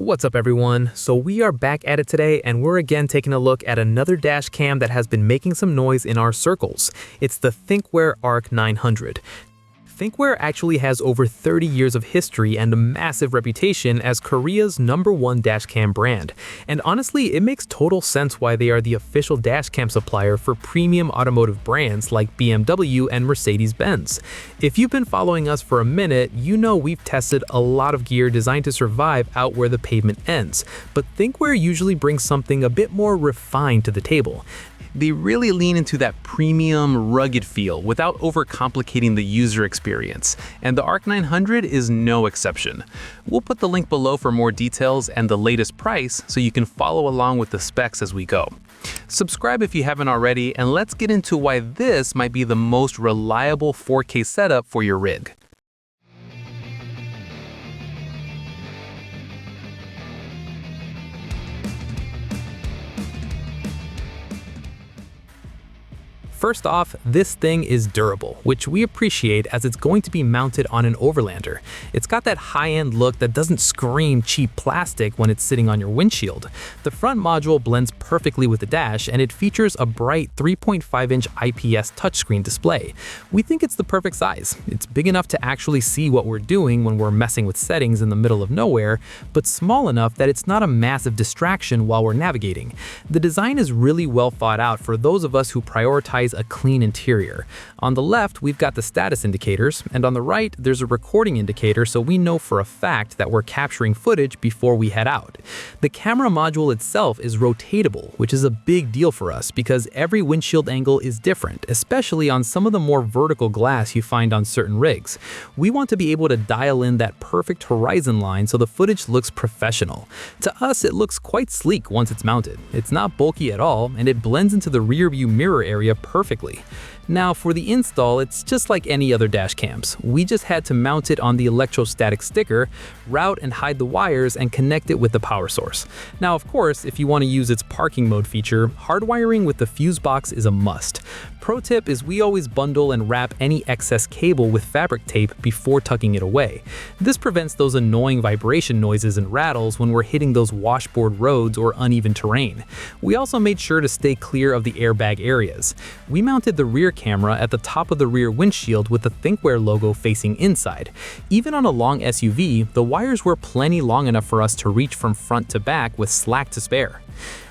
What's up everyone? So we are back at it today and we're again taking a look at another dash cam that has been making some noise in our circles. It's the Thinkware ARC 900. Thinkware actually has over 30 years of history and a massive reputation as Korea's #1 dashcam brand. And honestly, it makes total sense why they are the official dashcam supplier for premium automotive brands like BMW and Mercedes-Benz. If you've been following us for a minute, you know we've tested a lot of gear designed to survive out where the pavement ends. But Thinkware usually brings something a bit more refined to the table. They really lean into that premium, rugged feel without overcomplicating the user experience, and the ARC 900 is no exception. We'll put the link below for more details and the latest price so you can follow along with the specs as we go. Subscribe if you haven't already, and let's get into why this might be the most reliable 4K setup for your rig. First off, this thing is durable, which we appreciate as it's going to be mounted on an Overlander. It's got that high-end look that doesn't scream cheap plastic when it's sitting on your windshield. The front module blends perfectly with the dash, and it features a bright 3.5-inch IPS touchscreen display. We think it's the perfect size. It's big enough to actually see what we're doing when we're messing with settings in the middle of nowhere, but small enough that it's not a massive distraction while we're navigating. The design is really well thought out for those of us who prioritize a clean interior. On the left, we've got the status indicators, and on the right, there's a recording indicator so we know for a fact that we're capturing footage before we head out. The camera module itself is rotatable, which is a big deal for us because every windshield angle is different, especially on some of the more vertical glass you find on certain rigs. We want to be able to dial in that perfect horizon line so the footage looks professional. To us, it looks quite sleek once it's mounted. It's not bulky at all, and it blends into the rear view mirror area perfectly. Now for the install, it's just like any other dash cams. We just had to mount it on the electrostatic sticker, route and hide the wires, and connect it with the power source. Now of course, if you want to use its parking mode feature, hardwiring with the fuse box is a must. Pro tip is we always bundle and wrap any excess cable with fabric tape before tucking it away. This prevents those annoying vibration noises and rattles when we're hitting those washboard roads or uneven terrain. We also made sure to stay clear of the airbag areas. We mounted the rear camera at the top of the rear windshield with the Thinkware logo facing inside. Even on a long SUV, the wires were plenty long enough for us to reach from front to back with slack to spare.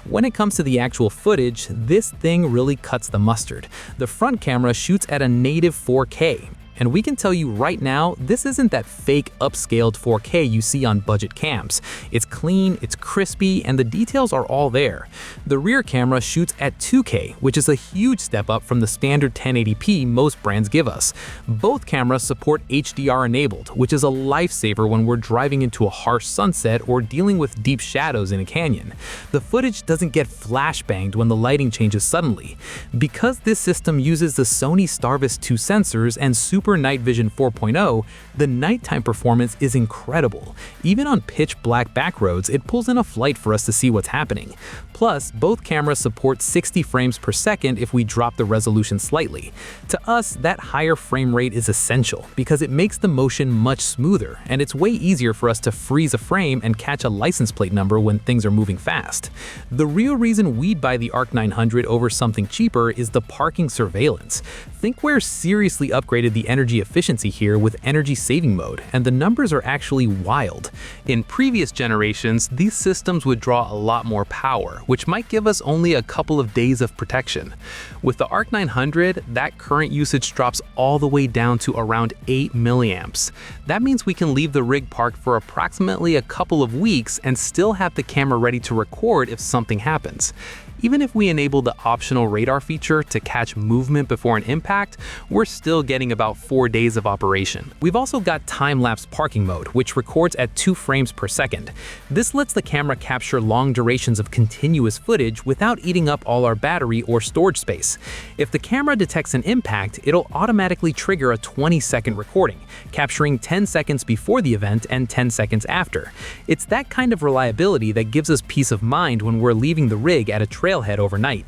When it comes to the actual footage, this thing really cuts the mustard. The front camera shoots at a native 4K. And we can tell you right now, this isn't that fake upscaled 4K you see on budget cams. It's clean, it's crispy, and the details are all there. The rear camera shoots at 2K, which is a huge step up from the standard 1080p most brands give us. Both cameras support HDR enabled, which is a lifesaver when we're driving into a harsh sunset or dealing with deep shadows in a canyon. The footage doesn't get flashbanged when the lighting changes suddenly. Because this system uses the Sony Starvis 2 sensors and Super Night Vision 4.0, the nighttime performance is incredible. Even on pitch black back roads, it pulls in a flight for us to see what's happening. Plus, both cameras support 60 frames per second if we drop the resolution slightly. To us, that higher frame rate is essential because it makes the motion much smoother, and it's way easier for us to freeze a frame and catch a license plate number when things are moving fast. The real reason we'd buy the ARC 900 over something cheaper is the parking surveillance. Thinkware seriously upgraded the energy efficiency here with energy saving mode, and the numbers are actually wild. In previous generations, these systems would draw a lot more power, which might give us only a couple of days of protection. With the ARC 900, that current usage drops all the way down to around 8 milliamps. That means we can leave the rig parked for approximately a couple of weeks and still have the camera ready to record if something happens. Even if we enable the optional radar feature to catch movement before an impact, we're still getting about 4 days of operation. We've also got time-lapse parking mode, which records at 2 frames per second. This lets the camera capture long durations of continuous footage without eating up all our battery or storage space. If the camera detects an impact, it'll automatically trigger a 20-second recording, capturing 10 seconds before the event and 10 seconds after. It's that kind of reliability that gives us peace of mind when we're leaving the rig at a trip trailhead overnight.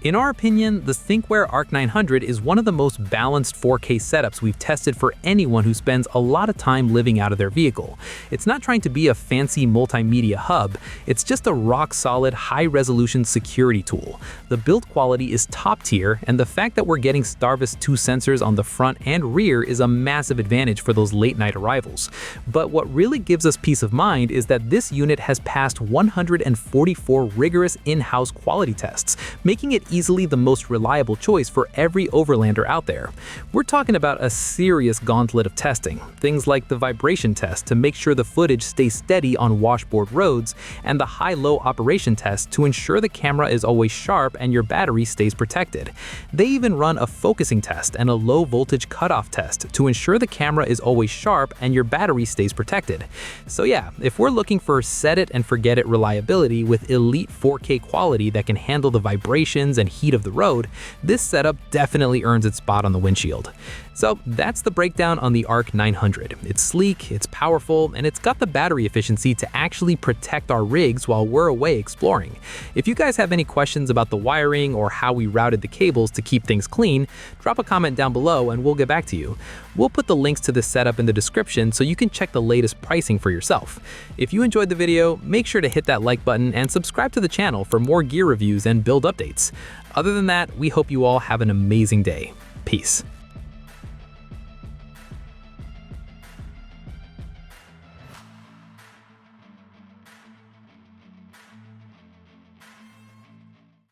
In our opinion, the Thinkware ARC 900 is one of the most balanced 4K setups we've tested for anyone who spends a lot of time living out of their vehicle. It's not trying to be a fancy multimedia hub, it's just a rock-solid, high-resolution security tool. The build quality is top tier, and the fact that we're getting Starvis 2 sensors on the front and rear is a massive advantage for those late-night arrivals. But what really gives us peace of mind is that this unit has passed 144 rigorous in-house quality tests, making it easily the most reliable choice for every overlander out there. We're talking about a serious gauntlet of testing, things like the vibration test to make sure the footage stays steady on washboard roads, and the high-low operation test to ensure the camera is always sharp and your battery stays protected. They even run a focusing test and a low-voltage cutoff test to ensure the camera is always sharp and your battery stays protected. So yeah, if we're looking for set-it-and-forget-it reliability with elite 4K quality that can handle the vibrations and heat of the road, this setup definitely earns its spot on the windshield. So that's the breakdown on the ARC 900. It's sleek, it's powerful, and it's got the battery efficiency to actually protect our rigs while we're away exploring. If you guys have any questions about the wiring or how we routed the cables to keep things clean, drop a comment down below and we'll get back to you. We'll put the links to this setup in the description so you can check the latest pricing for yourself. If you enjoyed the video, make sure to hit that like button and subscribe to the channel for more gear reviews and build updates. Other than that, we hope you all have an amazing day. Peace.